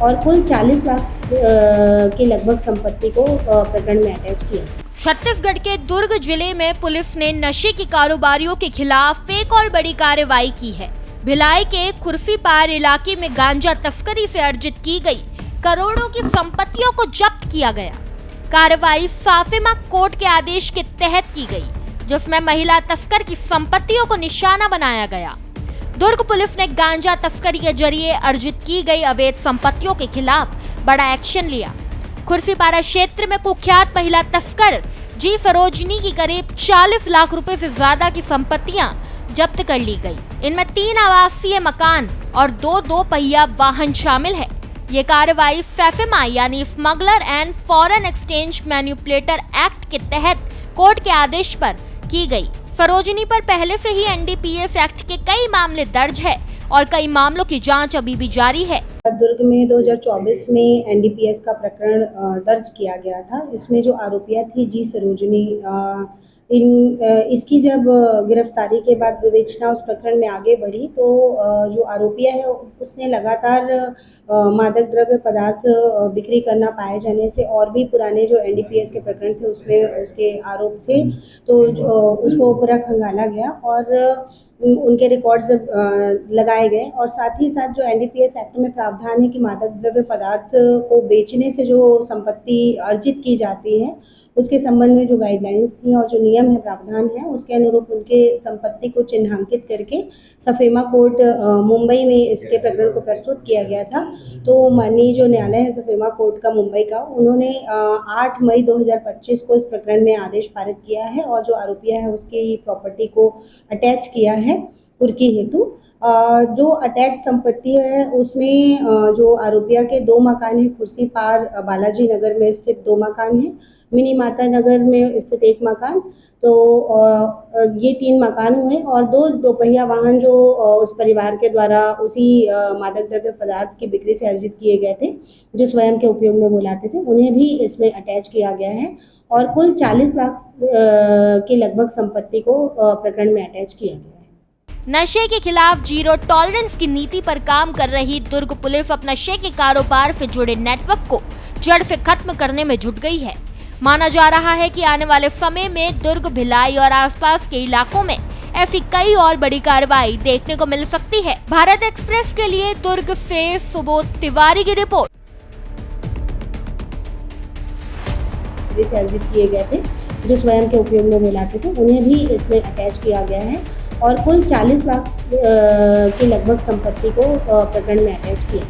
और कुल 40 लाख के लगभग संपत्ति को प्रकरण में अटैच किया। छत्तीसगढ़ के दुर्ग जिले में पुलिस ने नशे के कारोबारियों के खिलाफ एक और बड़ी कार्रवाई की है। भिलाई के खुर्सीपार इलाके में गांजा तस्करी से अर्जित की गई करोड़ों की संपत्तियों को जब्त किया गया। कार्रवाई साफेमा कोर्ट के आदेश के तहत की गई, जिसमें महिला तस्कर की संपत्तियों को निशाना बनाया गया। दुर्ग पुलिस ने गांजा तस्करी के जरिए अर्जित की गई अवैध संपत्तियों के खिलाफ बड़ा एक्शन लिया। खुर्सीपारा क्षेत्र में कुख्यात महिला तस्कर जी सरोजनी की करीब 40 लाख रुपए से ज्यादा की संपत्तियां जब्त कर ली गई। इनमें 3 आवासीय मकान और 2 पहिया वाहन शामिल है। ये कार्रवाई साफेमा यानी smuggler and foreign exchange manipulator act के तहत कोर्ट के आदेश पर की गई। सरोजनी पर पहले से ही एनडीपीएस एक्ट के कई मामले दर्ज है और कई मामलों की जांच अभी भी जारी है। दुर्ग में 2024 में एनडीपीएस का प्रकरण दर्ज किया गया था। इसमें जो आरोपियां थी जी सरोजनी, इसकी जब गिरफ्तारी के बाद विवेचना उस प्रकरण में आगे बढ़ी तो जो आरोपिया है उसने लगातार मादक द्रव्य पदार्थ बिक्री करना पाए जाने से और भी पुराने जो एनडीपीएस के प्रकरण थे उसमें उसके आरोप थे, तो उसको पूरा खंगाला गया और उनके रिकॉर्ड्स लगाए गए। और साथ ही साथ जो एनडीपीएस एक्ट में प्रावधान है कि मादक द्रव्य पदार्थ को बेचने से जो संपत्ति अर्जित की जाती है उसके संबंध में जो गाइडलाइंस थी और जो नियम है, प्रावधान है, उसके अनुरूप उनके संपत्ति को चिन्हांकित करके सफेमा कोर्ट मुंबई में इसके प्रकरण को प्रस्तुत किया गया था। तो माननीय जो न्यायालय है सफेमा कोर्ट का मुंबई का, उन्होंने 8 मई 2025 को इस प्रकरण में आदेश पारित किया है और जो आरोपिया है उसकी प्रॉपर्टी को अटैच किया है कुर्की हेतु। जो अटैच संपत्ति है उसमें जो आरोपिया के 2 मकान है, खुर्सीपार बालाजी नगर में स्थित 2 मकान है, मिनी माता नगर में स्थित 1 मकान, तो ये 3 मकान हुए और 2 पहिया वाहन जो उस परिवार के द्वारा उसी मादक द्रव्य पदार्थ की बिक्री से अर्जित किए गए थे, जो स्वयं के उपयोग में वो लाते थे, उन्हें भी इसमें अटैच किया गया है और कुल 40 लाख के लगभग संपत्ति को प्रकरण में अटैच किया गया है। नशे के खिलाफ जीरो टॉलरेंस की नीति पर काम कर रही दुर्ग पुलिस अब नशे के कारोबार से जुड़े नेटवर्क को जड़ से खत्म करने में जुट गई है। माना जा रहा है कि आने वाले समय में दुर्ग, भिलाई और आसपास के इलाकों में ऐसी कई और बड़ी कार्रवाई देखने को मिल सकती है। भारत एक्सप्रेस के लिए दुर्ग से सुबोध तिवारी की रिपोर्ट। अर्जित किए गए थे, जो स्वयं के उपयोग में वो लाते थे, उन्हें भी इसमें अटैच किया गया है और कुल 40 लाख के लगभग संपत्ति को प्रकरण में अटैच किया।